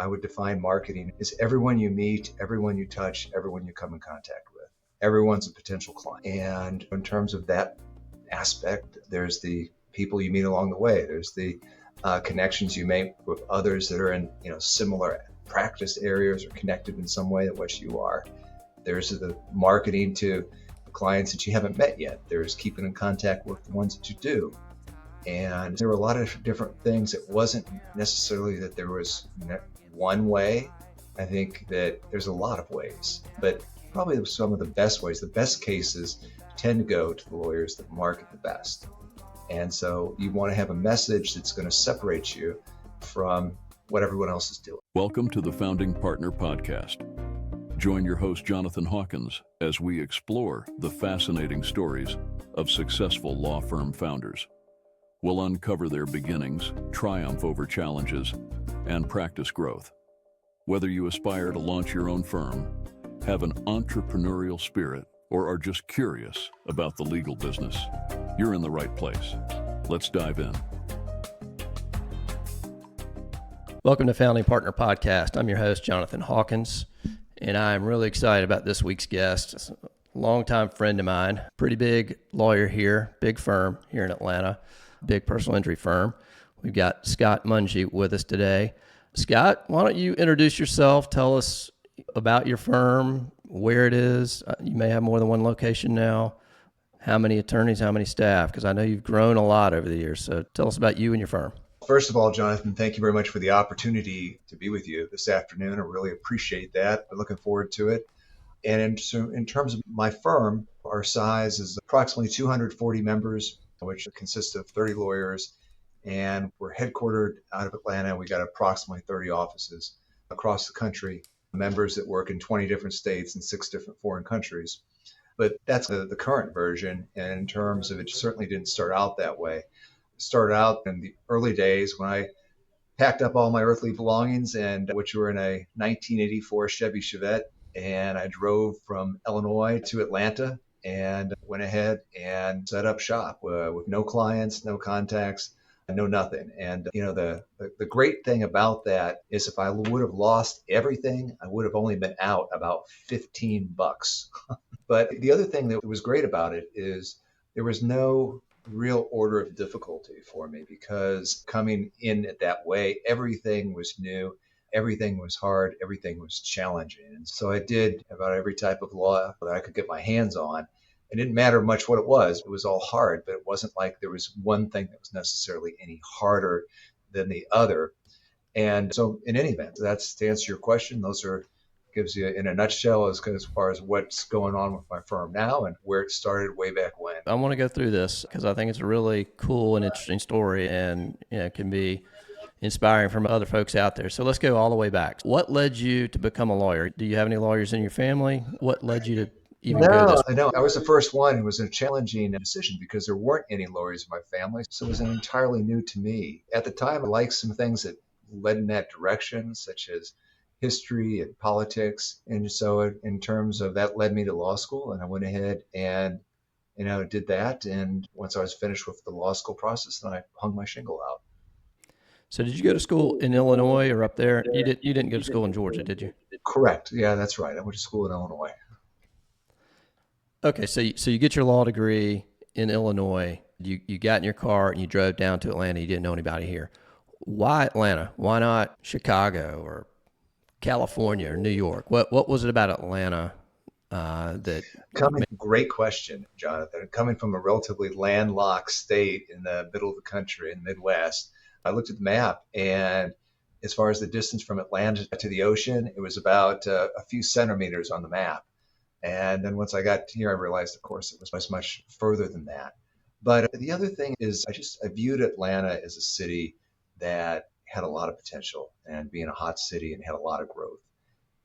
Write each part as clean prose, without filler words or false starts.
I would define marketing as everyone you meet, everyone you touch, everyone you come in contact with. Everyone's a potential client. And in terms of that aspect, there's the people you meet along the way. There's the connections you make with others that are in similar practice areas or connected in some way to what you are. There's the marketing to clients that you haven't met yet. There's keeping in contact with the ones that you do. And there were a lot of different things. It wasn't necessarily that there was one way. I think that there's a lot of ways, but probably some of the best ways, the best cases tend to go to the lawyers that market the best. And so you want to have a message that's going to separate you from what everyone else is doing. Welcome to the Founding Partner Podcast. Join your host, Jonathan Hawkins, as we explore the fascinating stories of successful law firm founders. We'll uncover their beginnings, triumph over challenges, and practice growth. Whether you aspire to launch your own firm, have an entrepreneurial spirit, or are just curious about the legal business, you're in the right place. Let's dive in. Welcome to Founding Partner Podcast. I'm your host, Jonathan Hawkins, and I'm really excited about this week's guest. It's a longtime friend of mine, pretty big lawyer here, big firm here in Atlanta, big personal injury firm. We've got Scott Monge with us today. Scott, why don't you introduce yourself? Tell us about your firm, where it is. You may have more than one location now. How many attorneys, how many staff? Because I know you've grown a lot over the years. So tell us about you and your firm. First of all, Jonathan, thank you very much for the opportunity to be with you this afternoon. I really appreciate that. I'm looking forward to it. And in terms of my firm, our size is approximately 240 members, which consists of 30 lawyers. And we're headquartered out of Atlanta. We got approximately 30 offices across the country, members that work in 20 different states and 6 different foreign countries. But that's the current version. And in terms of it certainly didn't start out that way. It started out in the early days when I packed up all my earthly belongings, and which were in a 1984 Chevy Chevette. And I drove from Illinois to Atlanta and went ahead and set up shop with no clients, no contacts, no nothing. And the great thing about that is if I would have lost everything, I would have only been out about $15. But the other thing that was great about it is there was no real order of difficulty for me, because coming in it that way, everything was new, everything was hard, everything was challenging. And so I did about every type of law that I could get my hands on. It didn't matter much what it was all hard, but it wasn't like there was one thing that was necessarily any harder than the other. And so in any event, that's to answer your question. Those gives you in a nutshell as far as what's going on with my firm now and where it started way back when. I want to go through this because I think it's a really cool and interesting story, and can be inspiring from other folks out there. So let's go all the way back. What led you to become a lawyer? Do you have any lawyers in your family? What led you to even go this way? No, I was the first one. It was a challenging decision because there weren't any lawyers in my family. So it was entirely new to me. At the time, I liked some things that led in that direction, such as history and politics. And so in terms of that led me to law school, and I went ahead and did that. And once I was finished with the law school process, then I hung my shingle out. So did you go to school in Illinois or up there? You didn't go to school in Georgia, did you? Correct. Yeah, that's right. I went to school in Illinois. Okay, so you get your law degree in Illinois. You got in your car and you drove down to Atlanta. You didn't know anybody here. Why Atlanta? Why not Chicago or California or New York? What was it about Atlanta Great question, Jonathan. Coming from a relatively landlocked state in the middle of the country, in the Midwest, I looked at the map, and as far as the distance from Atlanta to the ocean, it was about a few centimeters on the map. And then once I got here, I realized, of course, it was much further than that. But the other thing is I viewed Atlanta as a city that had a lot of potential and being a hot city and had a lot of growth.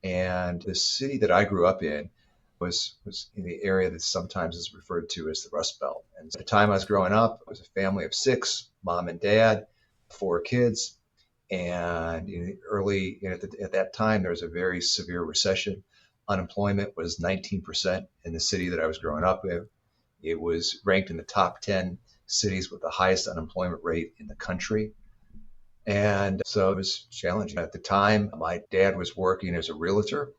And the city that I grew up in was in the area that sometimes is referred to as the Rust Belt. And at the time I was growing up, it was a family of 6, mom and dad, 4 kids. And at that time, there was a very severe recession. Unemployment was 19% in the city that I was growing up in. It was ranked in the top 10 cities with the highest unemployment rate in the country. And so it was challenging. At the time, my dad was working as a realtor,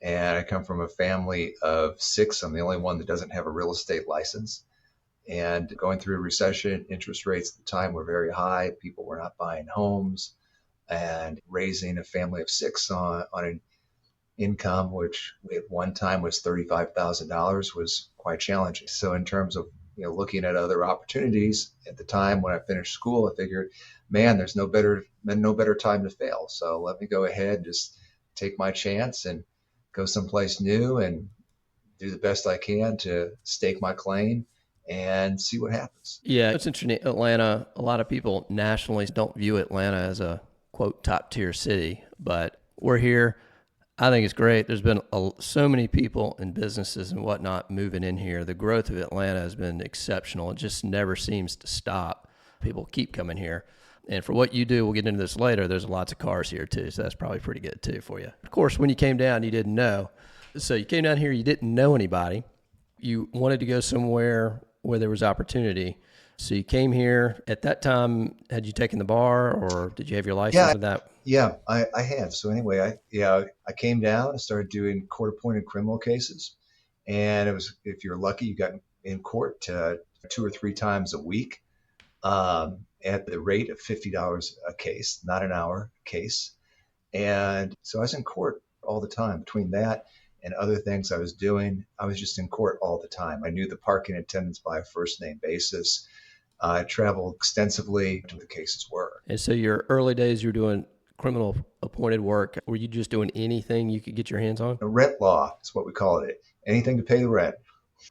and I come from a family of six. I'm the only one that doesn't have a real estate license. And going through a recession, interest rates at the time were very high. People were not buying homes, and raising a family of six on an income, which at one time was $35,000, was quite challenging. So in terms of looking at other opportunities at the time when I finished school, I figured, man, there's no better time to fail. So let me go ahead and just take my chance and go someplace new and do the best I can to stake my claim and see what happens. Yeah, it's interesting. Atlanta, a lot of people nationally don't view Atlanta as a, quote, top tier city, but we're here. I think it's great. There's been so many people and businesses and whatnot moving in here. The growth of Atlanta has been exceptional. It just never seems to stop. People keep coming here. And for what you do, we'll get into this later, there's lots of cars here too, so that's probably pretty good too for you. Of course, when you came down, you didn't know. So you came down here, you didn't know anybody. You wanted to go somewhere where there was opportunity. So you came here. At that time, had you taken the bar, or did you have your license with that? Yeah, I have. So anyway, I came down and started doing court-appointed criminal cases. And it was, if you're lucky, you got in court 2 or 3 times a week at the rate of $50 a case, not an hour case. And so I was in court all the time. Between that and other things I was doing, I was just in court all the time. I knew the parking attendants by a first name basis. I traveled extensively to the cases were. And so your early days, you were doing criminal appointed work. Were you just doing anything you could get your hands on? The rent law is what we call it. Anything to pay the rent.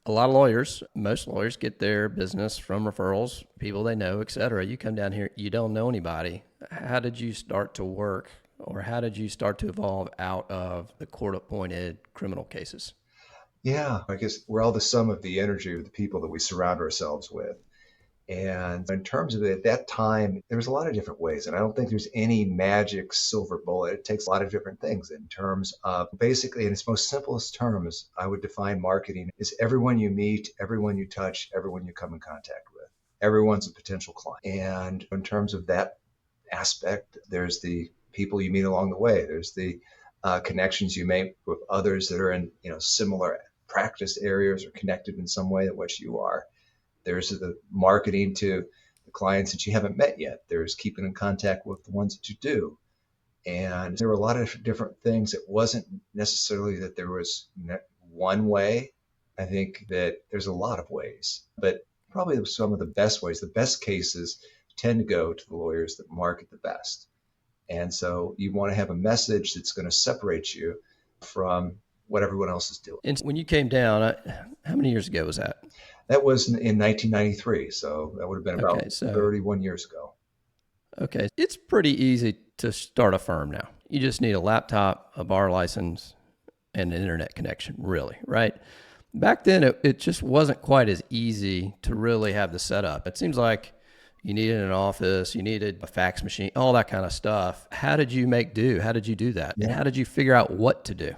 A lot of lawyers, most lawyers get their business from referrals, people they know, et cetera. You come down here, you don't know anybody. How did you start to work, or how did you start to evolve out of the court-appointed criminal cases? Yeah, I guess we're all the sum of the energy of the people that we surround ourselves with. And in terms of it, at that time, there was a lot of different ways. And I don't think there's any magic silver bullet. It takes a lot of different things in terms of, basically, in its most simplest terms, I would define marketing as everyone you meet, everyone you touch, everyone you come in contact with. Everyone's a potential client. And in terms of that aspect, there's the people you meet along the way. There's the connections you make with others that are in similar practice areas or connected in some way that what you are. There's the marketing to the clients that you haven't met yet. There's keeping in contact with the ones that you do. And there were a lot of different things. It wasn't necessarily that there was one way. I think that there's a lot of ways, but probably some of the best ways, the best cases tend to go to the lawyers that market the best. And so you want to have a message that's going to separate you from what everyone else is doing. And when you came down, how many years ago was that? That was in 1993, so that would have been about 31 years ago. Okay. It's pretty easy to start a firm now. You just need a laptop, a bar license, and an internet connection, really, right? Back then, it just wasn't quite as easy to really have the setup. It seems like you needed an office, you needed a fax machine, all that kind of stuff. How did you make do? How did you do that? Yeah. And how did you figure out what to do?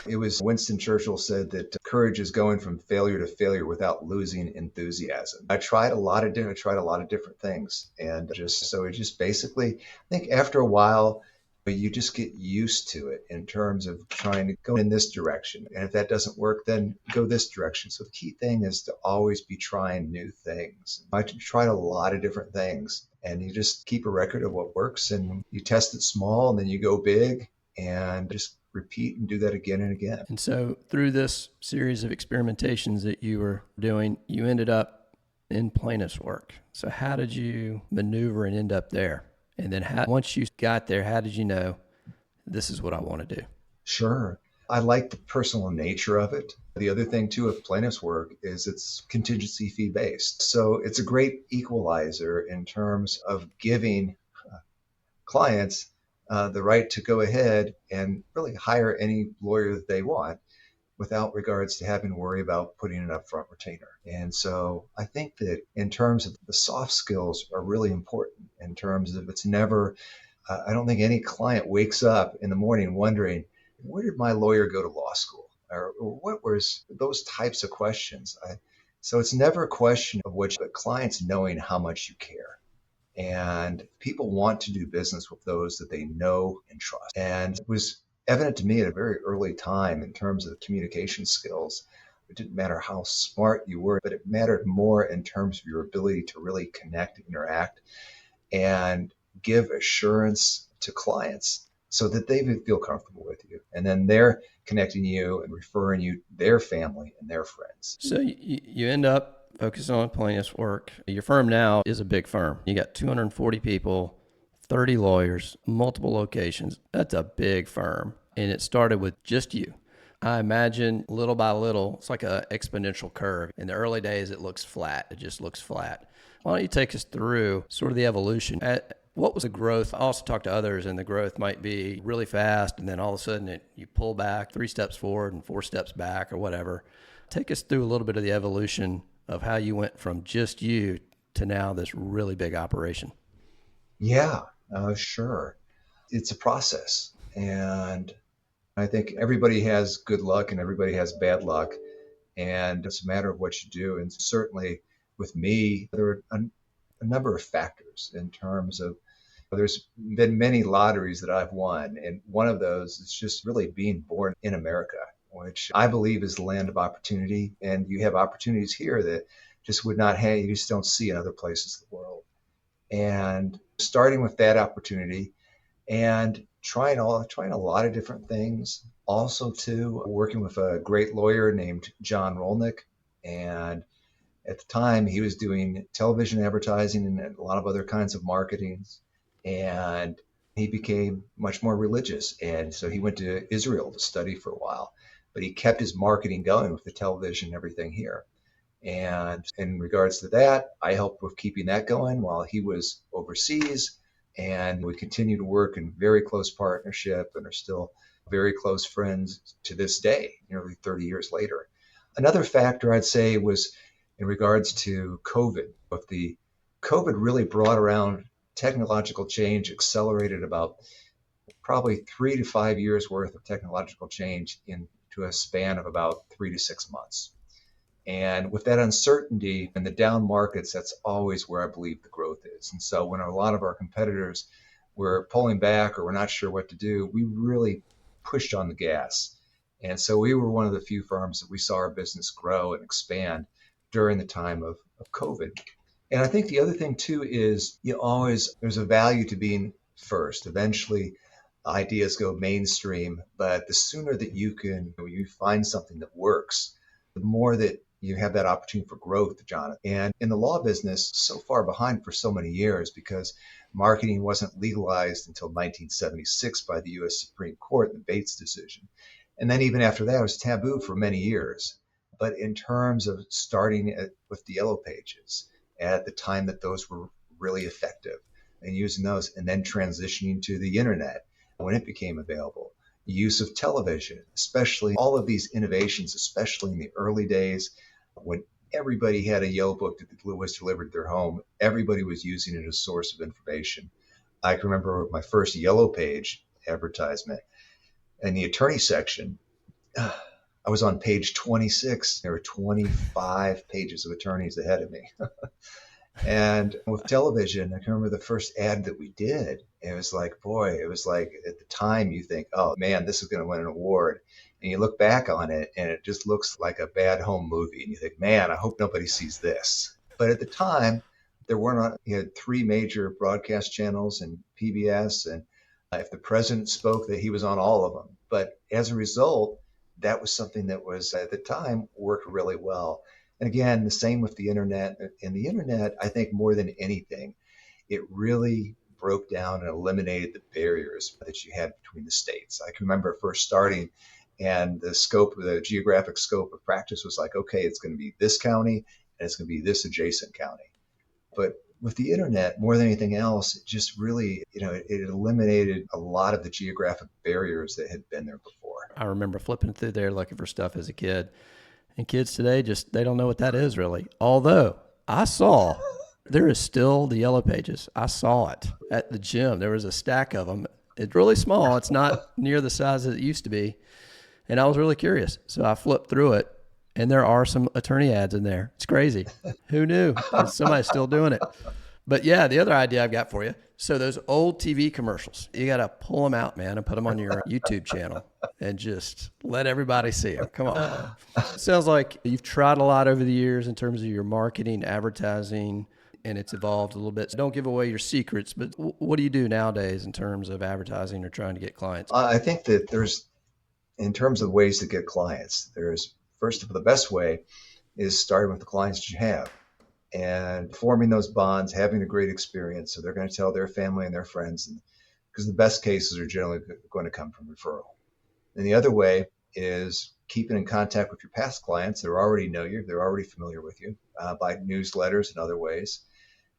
It was Winston Churchill said that courage is going from failure to failure without losing enthusiasm. I tried a lot of different things, and just basically, I think after a while, you just get used to it in terms of trying to go in this direction. And if that doesn't work, then go this direction. So the key thing is to always be trying new things. I tried a lot of different things, and you just keep a record of what works, and you test it small, and then you go big, and just repeat and do that again and again. And so through this series of experimentations that you were doing, you ended up in plaintiff's work. So how did you maneuver and end up there? And then once you got there, how did you know this is what I want to do? Sure. I like the personal nature of it. The other thing too of plaintiff's work is it's contingency fee based. So it's a great equalizer in terms of giving clients the right to go ahead and really hire any lawyer that they want without regards to having to worry about putting an upfront retainer. And so I think that in terms of the soft skills are really important in terms of it's never, I don't think any client wakes up in the morning wondering, where did my lawyer go to law school? Or what was those types of questions? So it's never a question of which the client's knowing how much you care. And people want to do business with those that they know and trust. And it was evident to me at a very early time in terms of communication skills. It didn't matter how smart you were, but it mattered more in terms of your ability to really connect, interact, and give assurance to clients so that they feel comfortable with you. And then they're connecting you and referring you their family and their friends. So you end up focusing on plaintiff's work. Your firm now is a big firm. You got 240 people, 30 lawyers, multiple locations. That's a big firm. And it started with just you. I imagine little by little, it's like an exponential curve. In the early days, it looks flat. It just looks flat. Why don't you take us through sort of the evolution? What was the growth? I also talked to others, and the growth might be really fast, and then all of a sudden you pull back 3 steps forward and 4 steps back or whatever. Take us through a little bit of the evolution of how you went from just you to now this really big operation. Yeah, sure. It's a process. And I think everybody has good luck and everybody has bad luck. And it's a matter of what you do. And certainly with me, there were a number of factors in terms of there's been many lotteries that I've won. And one of those is just really being born in America, which I believe is the land of opportunity. And you have opportunities here that just would not have, you just don't see in other places in the world. And starting with that opportunity and trying a lot of different things. Also, too, working with a great lawyer named John Rolnick. And at the time, he was doing television advertising and a lot of other kinds of marketing. And he became much more religious. And so he went to Israel to study for a while. But he kept his marketing going with the television and everything here. And in regards to that, I helped with keeping that going while he was overseas. And we continue to work in very close partnership and are still very close friends to this day, nearly 30 years later. Another factor I'd say was in regards to COVID. But the COVID really brought around technological change, accelerated about probably 3 to 5 years worth of technological change into a span of about 3 to 6 months. And with that uncertainty in the down markets, that's always where I believe the growth is. And so when a lot of our competitors were pulling back or we're not sure what to do, we really pushed on the gas. And so we were one of the few firms that we saw our business grow and expand during the time of COVID. And I think the other thing too is there's a value to being first. Eventually ideas go mainstream, but the sooner that you find something that works, the more that you have that opportunity for growth, Jonathan. And in the law business, so far behind for so many years because marketing wasn't legalized until 1976 by the U.S. Supreme Court in the Bates decision. And then even after that, it was taboo for many years. But in terms of starting with the yellow pages at the time that those were really effective and using those and then transitioning to the internet when it became available, use of television, especially all of these innovations, especially in the early days when everybody had a yellow book that was delivered to their home. Everybody was using it as a source of information. I can remember my first yellow page advertisement in the attorney section. I was on page 26. There were 25 pages of attorneys ahead of me. And with television, I can remember the first ad that we did. It was like at the time you think, oh man, this is going to win an award. And you look back on it and it just looks like a bad home movie. And you think, man, I hope nobody sees this. But at the time, you had 3 major broadcast channels and PBS. And if the president spoke, that he was on all of them. But as a result, that was something that was at the time worked really well. And again, the same with the internet. And the internet, I think more than anything, it really broke down and eliminated the barriers that you had between the states. I can remember first starting and the geographic scope of practice was like, okay, it's going to be this county and it's going to be this adjacent county. But with the internet, more than anything else, it just really, it eliminated a lot of the geographic barriers that had been there before. I remember flipping through there looking for stuff as a kid. And kids today they don't know what that is really. Although I saw there is still the yellow pages. I saw it at the gym. There was a stack of them. It's really small. It's not near the size that it used to be. And I was really curious. So I flipped through it and there are some attorney ads in there. It's crazy. Who knew? Somebody's still doing it. But yeah, the other idea I've got for you. So those old TV commercials, you got to pull them out, man, and put them on your YouTube channel and just let everybody see them. Come on. It sounds like you've tried a lot over the years in terms of your marketing, advertising, and it's evolved a little bit. So don't give away your secrets, but what do you do nowadays in terms of advertising or trying to get clients? I think that in terms of ways to get clients, first of all, the best way is starting with the clients that you have and forming those bonds, having a great experience. So they're going to tell their family and their friends, because the best cases are generally going to come from referral. And the other way is keeping in contact with your past clients that already know you, they're already familiar with you, by newsletters and other ways.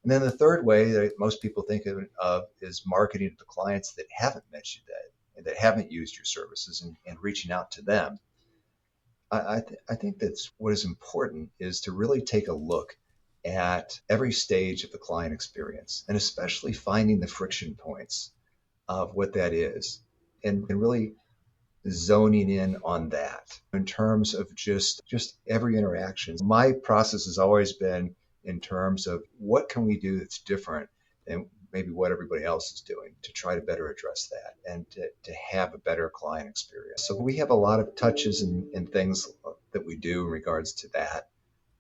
And then the third way that most people think of is marketing to clients that haven't met you that haven't used your services and reaching out to them. I think that's what is important is to really take a look at every stage of the client experience, and especially finding the friction points of what that is, and really zoning in on that in terms of just every interaction. My process has always been in terms of what can we do that's different than maybe what everybody else is doing to try to better address that and to have a better client experience. So we have a lot of touches and things that we do in regards to that.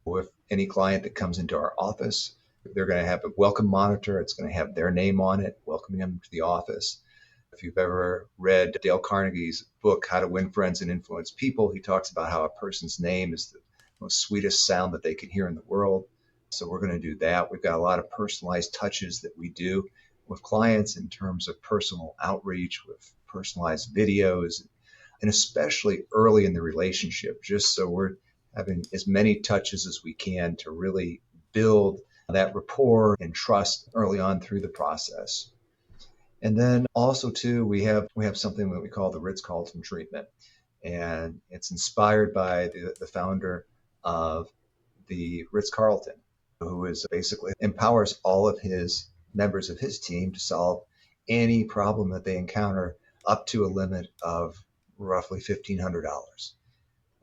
With any client that comes into our office, they're going to have a welcome monitor. It's going to have their name on it, welcoming them to the office. If you've ever read Dale Carnegie's book, How to Win Friends and Influence People, he talks about how a person's name is the most sweetest sound that they can hear in the world. So we're going to do that. We've got a lot of personalized touches that we do with clients in terms of personal outreach, with personalized videos, and especially early in the relationship, just so we're having as many touches as we can to really build that rapport and trust early on through the process. And then also too, we have something that we call the Ritz-Carlton treatment, and it's inspired by the founder of the Ritz-Carlton, who is basically empowers all of his members of his team to solve any problem that they encounter up to a limit of roughly $1,500.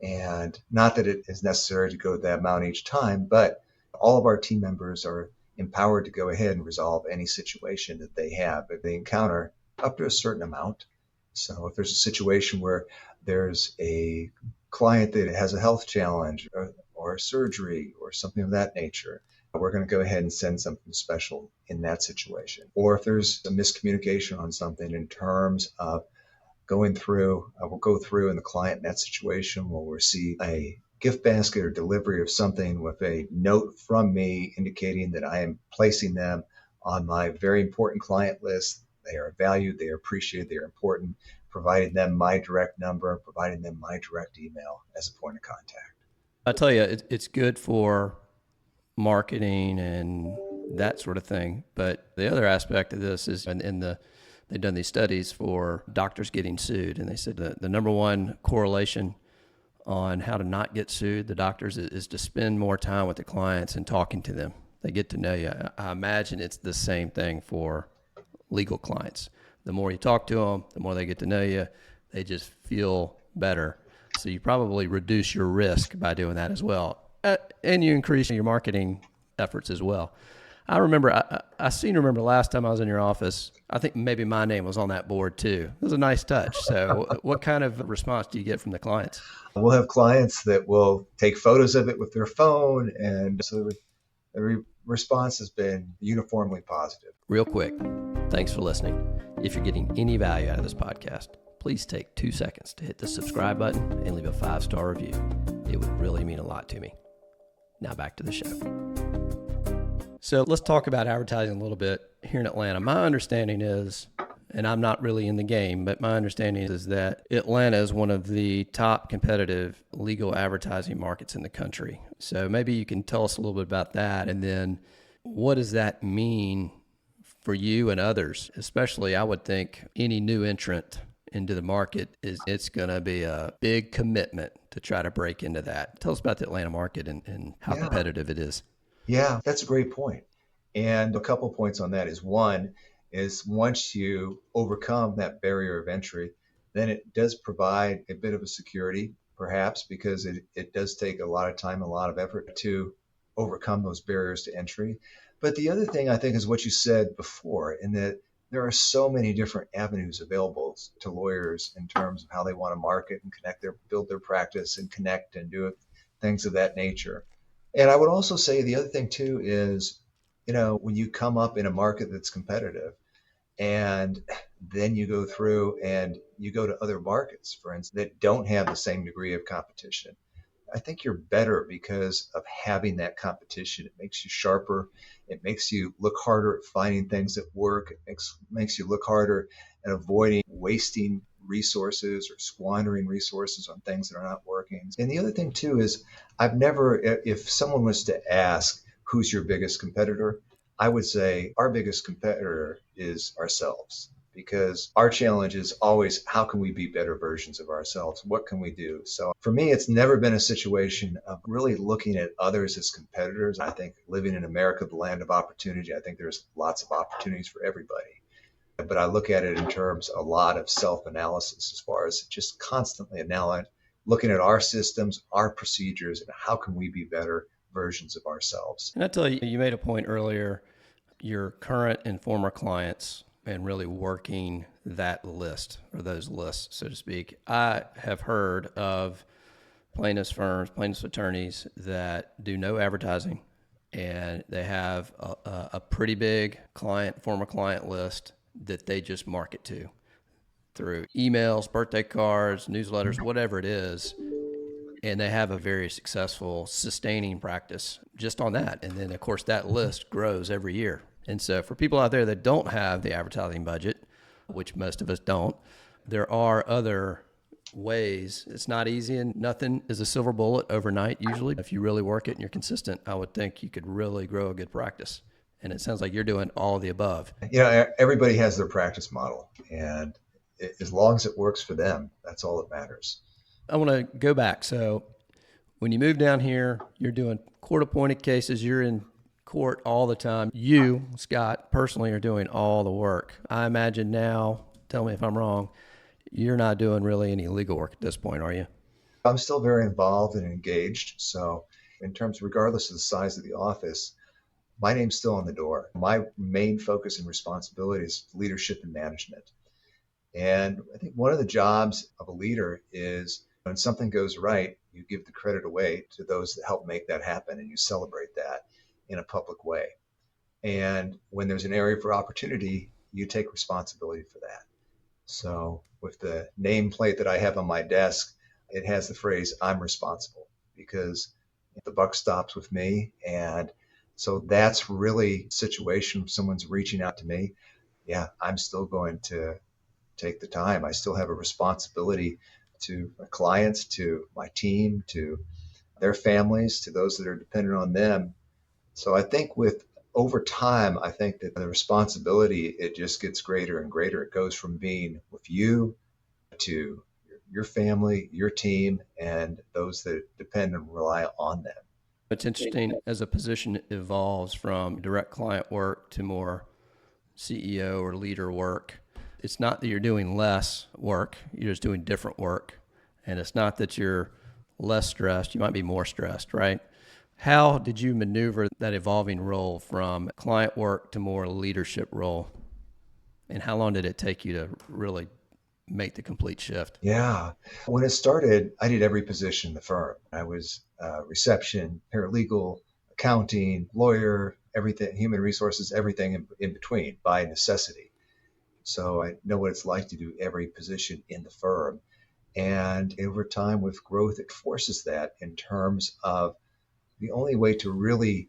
And not that it is necessary to go that amount each time, but all of our team members are empowered to go ahead and resolve any situation that they have if they encounter up to a certain amount. So if there's a situation where there's a client that has a health challenge or a surgery or something of that nature, we're going to go ahead and send something special in that situation. Or if there's a miscommunication on something in terms of we'll go through and the client in that situation will receive a gift basket or delivery of something with a note from me indicating that I am placing them on my very important client list. They are valued, they are appreciated, they are important, providing them my direct number, providing them my direct email as a point of contact. I tell you, it's good for marketing and that sort of thing. But the other aspect of this is they've done these studies for doctors getting sued, and they said the number one correlation on how to not get sued, the doctors, is to spend more time with the clients and talking to them. They get to know you. I imagine it's the same thing for legal clients. The more you talk to them, the more they get to know you, they just feel better. So you probably reduce your risk by doing that as well. And you increase your marketing efforts as well. I remember, I seem to remember last time I was in your office, I think maybe my name was on that board too. It was a nice touch. So what kind of response do you get from the clients? We'll have clients that will take photos of it with their phone, and so every response has been uniformly positive. Real quick, thanks for listening. If you're getting any value out of this podcast, please take 2 seconds to hit the subscribe button and leave a 5-star review. It would really mean a lot to me. Now back to the show. So let's talk about advertising a little bit here in Atlanta. My understanding is, and I'm not really in the game, but my understanding is that Atlanta is one of the top competitive legal advertising markets in the country. So maybe you can tell us a little bit about that. And then what does that mean for you and others? Especially, I would think any new entrant into the market it's going to be a big commitment to try to break into that. Tell us about the Atlanta market and how competitive it is. Yeah, that's a great point. And a couple points on that is, one is once you overcome that barrier of entry, then it does provide a bit of a security, perhaps, because it does take a lot of time, a lot of effort to overcome those barriers to entry. But the other thing I think is what you said before, in that there are so many different avenues available to lawyers in terms of how they want to market and build their practice and connect and do things of that nature. And I would also say the other thing too is, when you come up in a market that's competitive, and then you go through and you go to other markets, for instance, that don't have the same degree of competition. I think you're better because of having that competition. It makes you sharper. It makes you look harder at finding things that work. It makes you look harder at avoiding wasting resources or squandering resources on things that are not working. And the other thing too is if someone was to ask, who's your biggest competitor? I would say our biggest competitor is ourselves, because our challenge is always, how can we be better versions of ourselves? What can we do? So for me, it's never been a situation of really looking at others as competitors. I think living in America, the land of opportunity, I think there's lots of opportunities for everybody. But I look at it in terms a lot of self-analysis, as far as just constantly looking at our systems, our procedures, and how can we be better versions of ourselves. And I tell you, you made a point earlier, your current and former clients, and really working that list, or those lists, so to speak. I have heard of plaintiffs' firms, plaintiffs' attorneys that do no advertising, and they have a pretty big former client list that they just market to through emails, birthday cards, newsletters, whatever it is. And they have a very successful sustaining practice just on that. And then, of course, that list grows every year. And so for people out there that don't have the advertising budget, which most of us don't, there are other ways. It's not easy, and nothing is a silver bullet overnight. Usually, if you really work it and you're consistent, I would think you could really grow a good practice. And it sounds like you're doing all of the above. Everybody has their practice model, and as long as it works for them, that's all that matters. I want to go back. So when you move down here, you're doing court-appointed cases. You're in court all the time. You, Scott, personally are doing all the work. I imagine now, tell me if I'm wrong, you're not doing really any legal work at this point, are you? I'm still very involved and engaged. So in terms, regardless of the size of the office, my name's still on the door. My main focus and responsibility is leadership and management. And I think one of the jobs of a leader is, when something goes right, you give the credit away to those that help make that happen, and you celebrate that in a public way. And when there's an area for opportunity, you take responsibility for that. So with the nameplate that I have on my desk, it has the phrase, I'm responsible, because the buck stops with me. And so that's really a situation if someone's reaching out to me. Yeah, I'm still going to take the time. I still have a responsibility to my clients, to my team, to their families, to those that are dependent on them. So I think over time, I think that the responsibility, it just gets greater and greater. It goes from being with you to your family, your team, and those that depend and rely on them. It's interesting as a position evolves from direct client work to more CEO or leader work. It's not that you're doing less work, you're just doing different work. And it's not that you're less stressed, you might be more stressed, right? How did you maneuver that evolving role from client work to more leadership role? And how long did it take you to really make the complete shift? Yeah. When it started, I did every position in the firm. I was reception, paralegal, accounting, lawyer, everything, human resources, everything in between by necessity. So I know what it's like to do every position in the firm. And over time with growth, it forces that in terms of the only way to really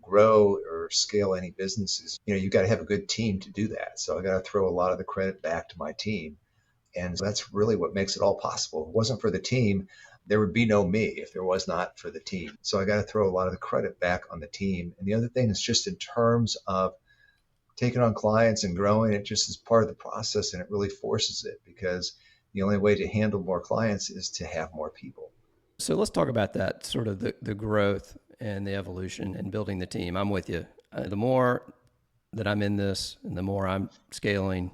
grow or scale any business is, you got to have a good team to do that. So I got to throw a lot of the credit back to my team. And that's really what makes it all possible. If it wasn't for the team, there would be no me if there was not for the team. So I got to throw a lot of the credit back on the team. And the other thing is just in terms of taking on clients and growing, it just is part of the process, and it really forces it, because the only way to handle more clients is to have more people. So let's talk about that, sort of the growth and the evolution and building the team. I'm with you. The more that I'm in this and the more I'm scaling,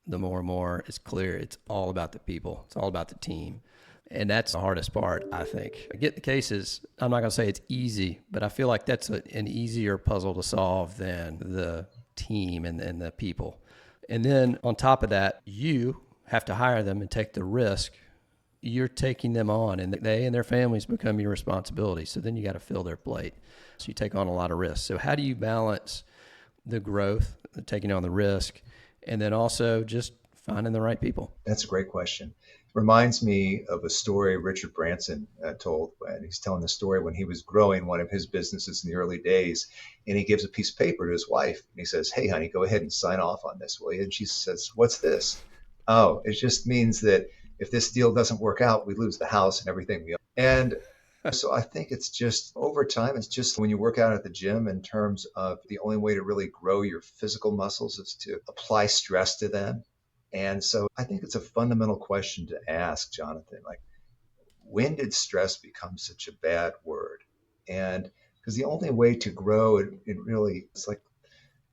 the more and more it's clear it's all about the people. It's all about the team. And that's the hardest part, I think. I get the cases. I'm not going to say it's easy, but I feel like that's an easier puzzle to solve than the team and the people. And then on top of that, you have to hire them and take the risk. You're taking them on, and they and their families become your responsibility. So then you got to fill their plate. So you take on a lot of risks. So how do you balance the growth, taking on the risk, and then also just finding the right people? That's a great question. Reminds me of a story Richard Branson told when he's telling the story when he was growing one of his businesses in the early days. And he gives a piece of paper to his wife. And he says, "Hey, honey, go ahead and sign off on this, will you?" And she says, "What's this?" "Oh, it just means that if this deal doesn't work out, we lose the house and everything we own." And so I think it's just over time, it's just when you work out at the gym in terms of the only way to really grow your physical muscles is to apply stress to them. And so I think it's a fundamental question to ask, Jonathan, like, when did stress become such a bad word? And because the only way to grow, it really, it's like,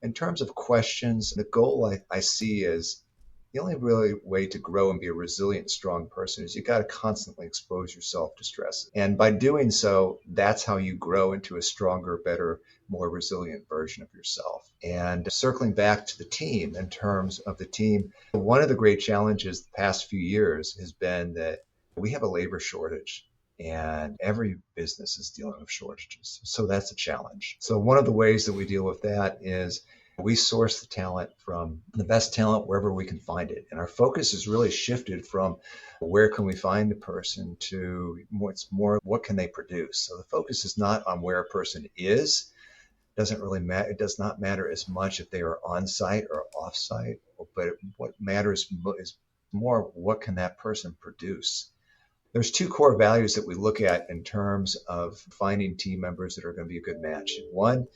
in terms of questions, the goal I see is the only really way to grow and be a resilient, strong person is you got to constantly expose yourself to stress. And by doing so, that's how you grow into a stronger, better, more resilient version of yourself. And circling back to the team, in terms of the team, one of the great challenges the past few years has been that we have a labor shortage. And every business is dealing with shortages. So that's a challenge. So one of the ways that we deal with that is we source the talent from the best talent wherever we can find it. And our focus has really shifted from where can we find a person to what's more, what can they produce? So the focus is not on where a person is. Doesn't really matter. It does not matter as much if they are on site or off site, but what matters is more, what can that person produce? There's two core values that we look at in terms of finding team members that are going to be a good match. One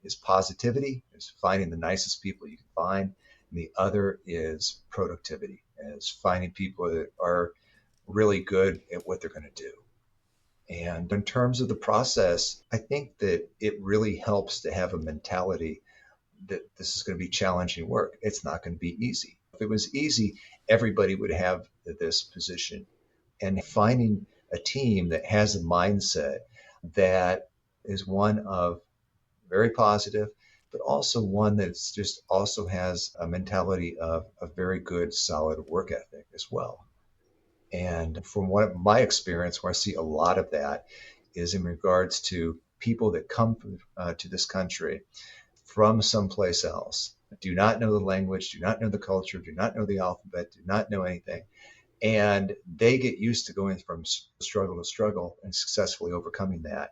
is positivity, is finding the nicest people you can find. And the other is productivity, is finding people that are really good at what they're going to do. And in terms of the process, I think that it really helps to have a mentality that this is going to be challenging work. It's not going to be easy. If it was easy, everybody would have this position. And finding a team that has a mindset that is one of very positive, but also one that's just also has a mentality of a very good, solid work ethic as well. And from what my experience, where I see a lot of that is in regards to people that come to this country from someplace else, do not know the language, do not know the culture, do not know the alphabet, do not know anything. And they get used to going from struggle to struggle and successfully overcoming that.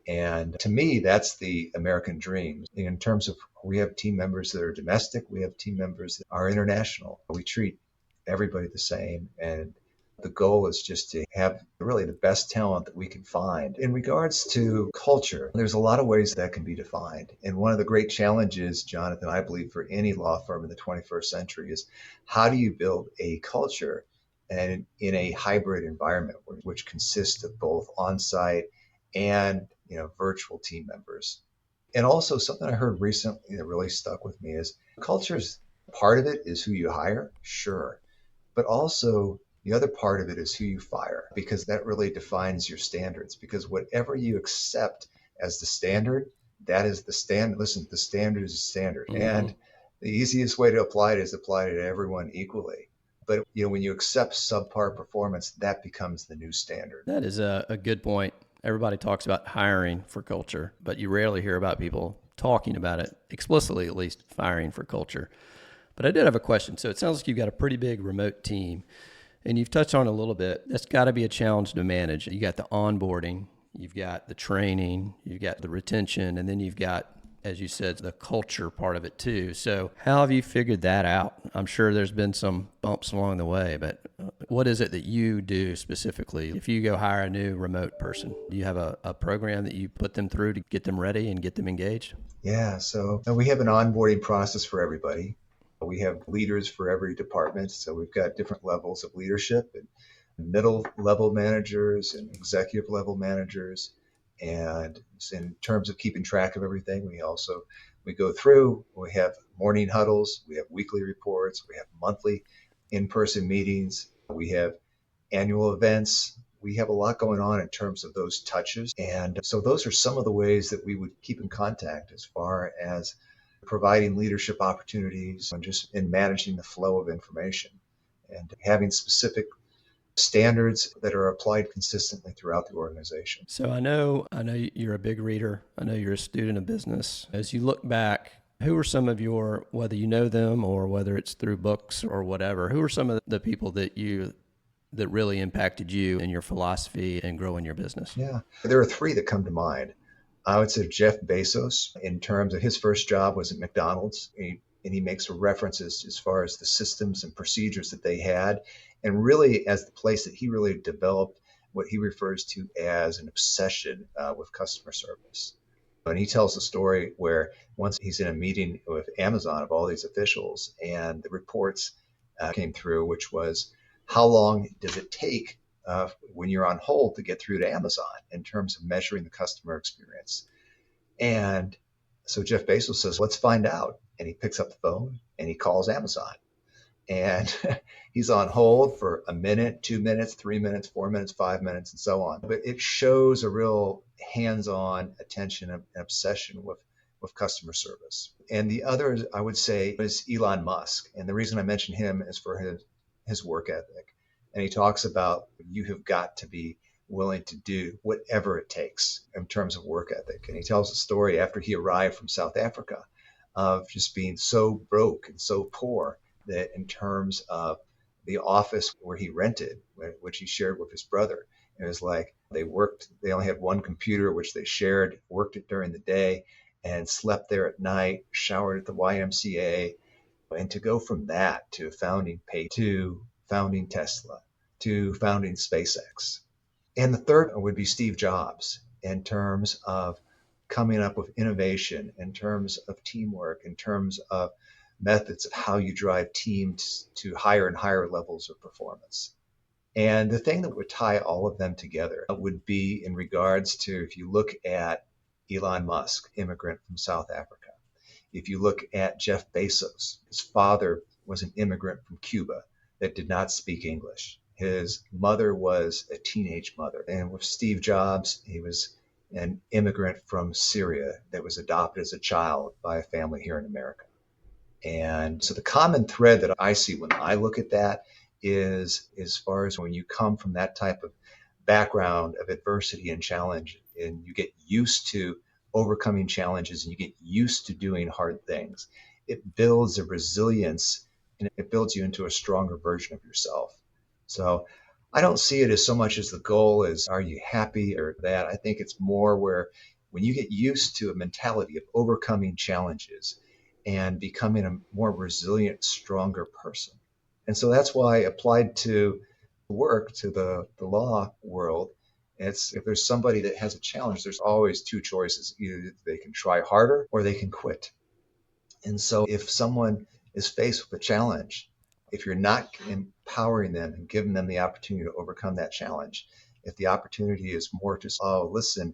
And to me, that's the American dream. In terms of, we have team members that are domestic, we have team members that are international. We treat everybody the same. And the goal is just to have really the best talent that we can find. In regards to culture, there's a lot of ways that can be defined. And one of the great challenges, Jonathan, I believe for any law firm in the 21st century is how do you build a culture and in a hybrid environment, which consists of both on-site and virtual team members. And also something I heard recently that really stuck with me is culture's part of it is who you hire, sure, but also the other part of it is who you fire, because that really defines your standards. Because whatever you accept as the standard, that is the standard. Listen, the standard is the standard, and the easiest way to apply it is apply it to everyone equally. But when you accept subpar performance, that becomes the new standard. That is a good point. Everybody talks about hiring for culture, but you rarely hear about people talking about it, explicitly at least, firing for culture. But I did have a question. So it sounds like you've got a pretty big remote team, and you've touched on it a little bit. That's got to be a challenge to manage. You got the onboarding, you've got the training, you've got the retention, and then you've got, as you said, the culture part of it too. So how have you figured that out? I'm sure there's been some bumps along the way, but what is it that you do specifically? If you go hire a new remote person, do you have a program that you put them through to get them ready and get them engaged? Yeah, so we have an onboarding process for everybody. We have leaders for every department. So we've got different levels of leadership and middle level managers and executive level managers. And in terms of keeping track of everything, we go through, we have morning huddles, we have weekly reports, we have monthly in-person meetings, we have annual events, we have a lot going on in terms of those touches. And so those are some of the ways that we would keep in contact as far as providing leadership opportunities and just in managing the flow of information and having specific standards that are applied consistently throughout the organization. So I know you're a big reader. I know you're a student of business. As you look back, who are some of your, whether you know them or whether it's through books or whatever, who are some of the people that really impacted you in your philosophy and growing your business? Yeah, there are three that come to mind. I would say Jeff Bezos, in terms of his first job was at McDonald's. And he makes references as far as the systems and procedures that they had, and really as the place that he really developed what he refers to as an obsession with customer service. And he tells a story where once he's in a meeting with Amazon of all these officials, and the reports came through, which was how long does it take when you're on hold to get through to Amazon in terms of measuring the customer experience. And so Jeff Bezos says, let's find out. And he picks up the phone and he calls Amazon. And he's on hold for a minute, 2 minutes, 3 minutes, 4 minutes, 5 minutes, and so on. But it shows a real hands-on attention and obsession with customer service. And the other, I would say, is Elon Musk. And the reason I mention him is for his work ethic. And he talks about you have got to be willing to do whatever it takes in terms of work ethic. And he tells a story after he arrived from South Africa of just being so broke and so poor that in terms of the office where he rented, which he shared with his brother, it was like they only had one computer, which they shared, worked it during the day and slept there at night, showered at the YMCA. And to go from that to founding to founding Tesla, to founding SpaceX. And the third would be Steve Jobs in terms of coming up with innovation, in terms of teamwork, in terms of methods of how you drive teams to higher and higher levels of performance. And the thing that would tie all of them together would be in regards to, if you look at Elon Musk, immigrant from South Africa. If you look at Jeff Bezos, his father was an immigrant from Cuba that did not speak English. His mother was a teenage mother. And with Steve Jobs, he was an immigrant from Syria that was adopted as a child by a family here in America. And so the common thread that I see when I look at that is, as far as when you come from that type of background of adversity and challenge, and you get used to overcoming challenges and you get used to doing hard things, it builds a resilience and it builds you into a stronger version of yourself. So I don't see it as so much as the goal is, are you happy or that? I think it's more where when you get used to a mentality of overcoming challenges and becoming a more resilient, stronger person. And so that's why I applied to work, to the law world. It's, if there's somebody that has a challenge, there's always two choices. Either they can try harder or they can quit. And so if someone is faced with a challenge, if you're not empowering them and giving them the opportunity to overcome that challenge, if the opportunity is more just, oh, listen,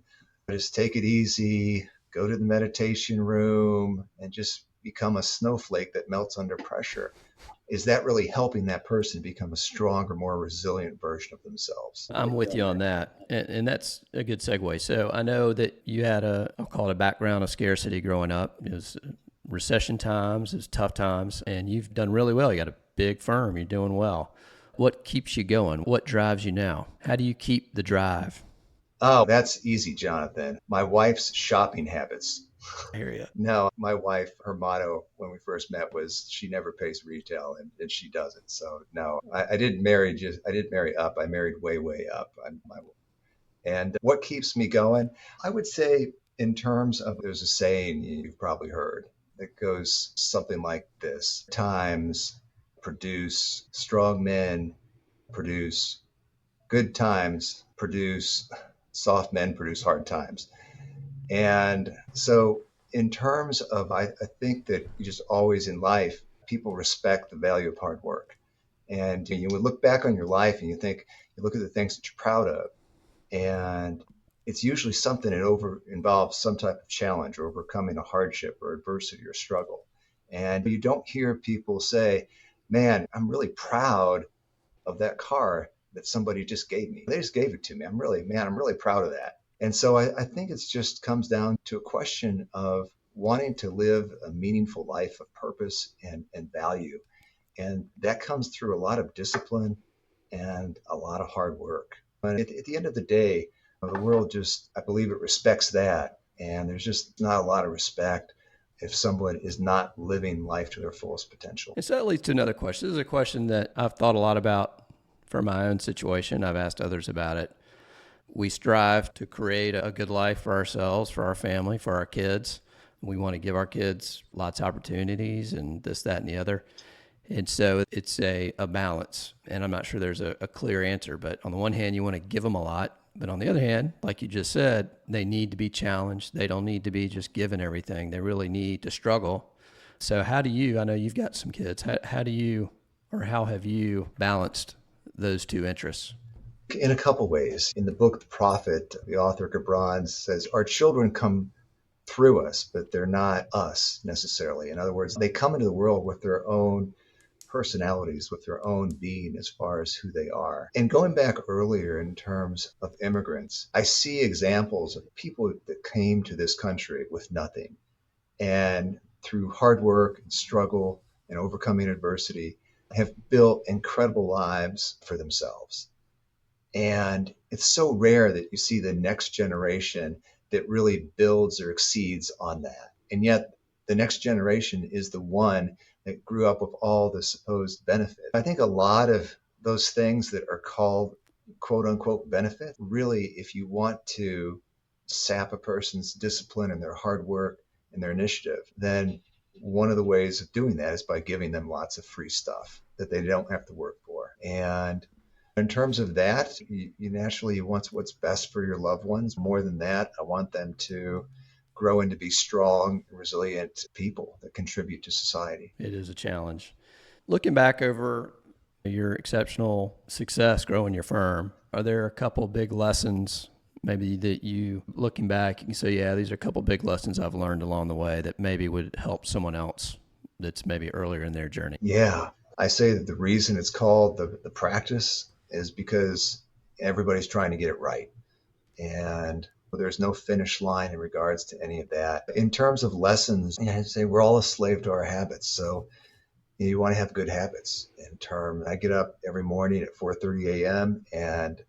just take it easy, go to the meditation room and just become a snowflake that melts under pressure, is that really helping that person become a stronger, more resilient version of themselves? I'm with you on that. And that's a good segue. So I know that you had I'll call it a background of scarcity growing up. It was recession times, it was tough times, and you've done really well. You got a big firm, you're doing well. What keeps you going? What drives you now? How do you keep the drive? Oh, that's easy, Jonathan. My wife's shopping habits. I hear you. No, my wife, her motto when we first met was she never pays retail, and she doesn't. So no, I didn't marry up. I married way, way up. And what keeps me going? I would say in terms of, there's a saying you've probably heard that goes something like this: times produce strong men, produce good times, produce soft men, produce hard times. And so in terms of, I think that you just always in life, people respect the value of hard work. And you would look back on your life and you look at the things that you're proud of. And it's usually something that involves some type of challenge or overcoming a hardship or adversity or struggle. And you don't hear people say, man, I'm really proud of that car that somebody just gave me. They just gave it to me. I'm really proud of that. And so I think it's just comes down to a question of wanting to live a meaningful life of purpose and value. And that comes through a lot of discipline and a lot of hard work. But at the end of the day, the world just, I believe it respects that. And there's just not a lot of respect if someone is not living life to their fullest potential. And so that leads to another question. This is a question that I've thought a lot about for my own situation. I've asked others about it. We strive to create a good life for ourselves, for our family, for our kids. We want to give our kids lots of opportunities and this, that, and the other. And so it's a balance. And I'm not sure there's a clear answer. But on the one hand, you want to give them a lot. But on the other hand, like you just said, they need to be challenged. They don't need to be just given everything. They really need to struggle. So how do you, I know you've got some kids, how do you, or how have you balanced those two interests? In a couple ways. In the book, The Prophet, the author Gibran says, our children come through us, but they're not us necessarily. In other words, they come into the world with their own personalities, with their own being as far as who they are. And going back earlier in terms of immigrants, I see examples of people that came to this country with nothing. And through hard work and struggle and overcoming adversity, have built incredible lives for themselves. And it's so rare that you see the next generation that really builds or exceeds on that. And yet the next generation is the one that grew up with all the supposed benefit. I think a lot of those things that are called quote unquote benefit, really, if you want to sap a person's discipline and their hard work and their initiative, then one of the ways of doing that is by giving them lots of free stuff that they don't have to work for. And in terms of that, you naturally want what's best for your loved ones. More than that, I want them to grow into be strong, resilient people that contribute to society. It is a challenge. Looking back over your exceptional success growing your firm, are there a couple big lessons maybe that you, looking back, you can say, yeah, these are a couple big lessons I've learned along the way that maybe would help someone else that's maybe earlier in their journey? Yeah, I say that the reason it's called the practice is because everybody's trying to get it right. And there's no finish line in regards to any of that. In terms of lessons, I'd say we're all a slave to our habits. So you want to have good habits. I get up every morning at 4:30 a.m. and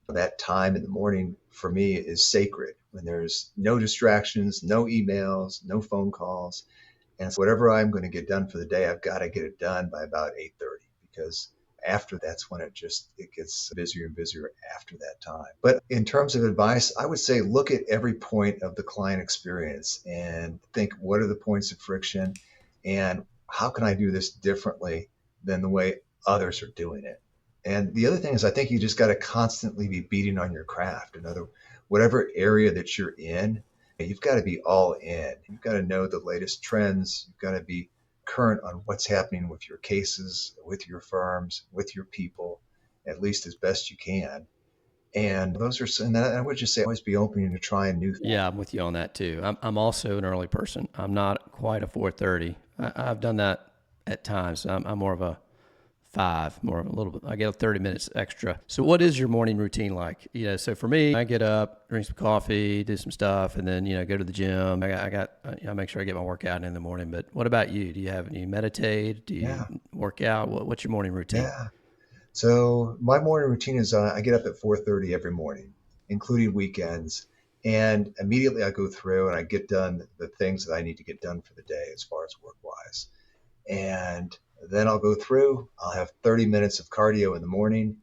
that time in the morning for me is sacred when there's no distractions, no emails, no phone calls. And so whatever I'm going to get done for the day, I've got to get it done by about 8:30 because after that's when it gets busier and busier after that time. But in terms of advice, I would say look at every point of the client experience and think, what are the points of friction and how can I do this differently than the way others are doing it? And the other thing is I think you just got to constantly be beating on your craft. Whatever area that you're in, you've got to be all in. You've got to know the latest trends. You've got to be current on what's happening with your cases, with your firms, with your people, at least as best you can. And I would just say always be open to trying new things. Yeah, I'm with you on that too. I'm also an early person. I'm not quite a 4:30. I've done that at times. I'm more of a 5, more of a little bit. I get 30 minutes extra. So what is your morning routine like? So for me, I get up, drink some coffee, do some stuff, and then, go to the gym. I make sure I get my workout in the morning. But what about you? Do you meditate? Do you work out? What's your morning routine? Yeah. So my morning routine is I get up at 4:30 every morning, including weekends. And immediately I go through and I get done the things that I need to get done for the day as far as work-wise. And then I'll go through, I'll have 30 minutes of cardio in the morning,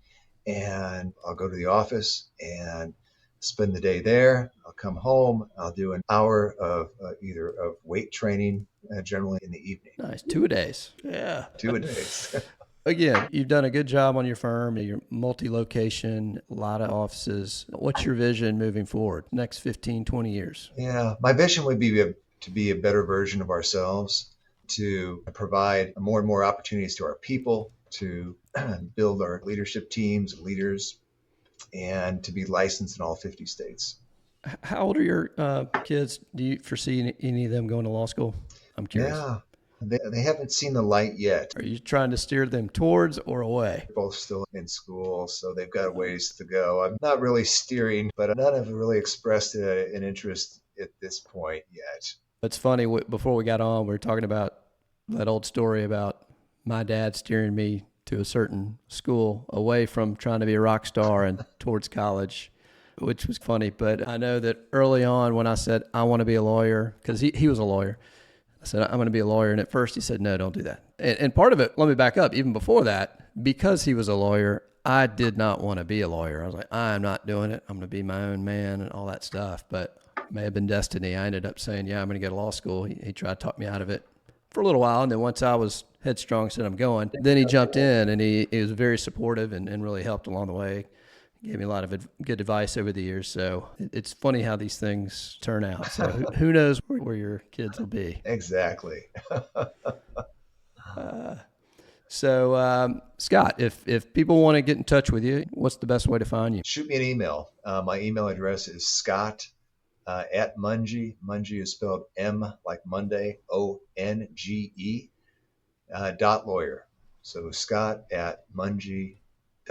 and I'll go to the office and spend the day there. I'll come home, I'll do an hour of either of weight training, generally in the evening. Nice. 2-a-days. Yeah. 2-a-days. Again, you've done a good job on your firm. You're multi-location, a lot of offices. What's your vision moving forward, next 15, 20 years? Yeah, my vision would be to be a better version of ourselves, to provide more and more opportunities to our people, to build our leadership teams, leaders, and to be licensed in all 50 states. How old are your kids? Do you foresee any of them going to law school? I'm curious. Yeah. They haven't seen the light yet. Are you trying to steer them towards or away? They're both still in school, so they've got a ways to go. I'm not really steering, but none have really expressed an interest at this point yet. It's funny, before we got on, we were talking about that old story about my dad steering me to a certain school away from trying to be a rock star and towards college, which was funny. But I know that early on when I said, I want to be a lawyer, because he was a lawyer, I said, I'm going to be a lawyer. And at first he said, no, don't do that. And part of it, let me back up, even before that, because he was a lawyer, I did not want to be a lawyer. I was like, I'm not doing it. I'm going to be my own man and all that stuff. But it may have been destiny. I ended up saying, yeah, I'm going to go to law school. He tried to talk me out of it for a little while. And then once I was headstrong, said I'm going, then he jumped in, and he was very supportive and really helped along the way. Gave me a lot of good advice over the years. So it's funny how these things turn out. So who knows where your kids will be. Exactly. So Scott, if people want to get in touch with you, what's the best way to find you? Shoot me an email. My email address is Scott at Monge. Monge is spelled M like Monday, ONGE, .lawyer. So Scott at Monge.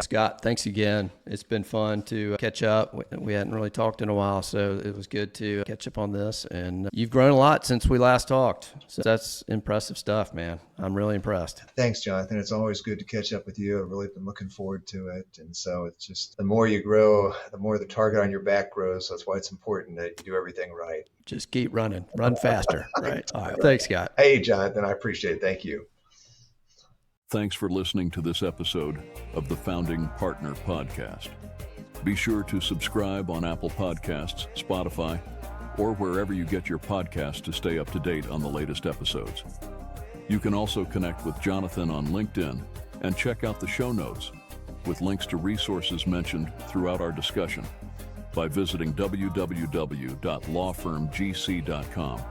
Scott, thanks again. It's been fun to catch up. We hadn't really talked in a while, so it was good to catch up on this. And you've grown a lot since we last talked. So that's impressive stuff, man. I'm really impressed. Thanks, Jonathan. It's always good to catch up with you. I've really been looking forward to it. And so it's just the more you grow, the more the target on your back grows. So that's why it's important that you do everything right. Just keep running. Run faster. Right. All right. Thanks, Scott. Hey, Jonathan. I appreciate it. Thank you. Thanks for listening to this episode of the Founding Partner Podcast. Be sure to subscribe on Apple Podcasts, Spotify, or wherever you get your podcasts to stay up to date on the latest episodes. You can also connect with Jonathan on LinkedIn and check out the show notes with links to resources mentioned throughout our discussion by visiting www.lawfirmgc.com.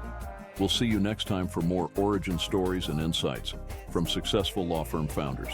We'll see you next time for more origin stories and insights from successful law firm founders.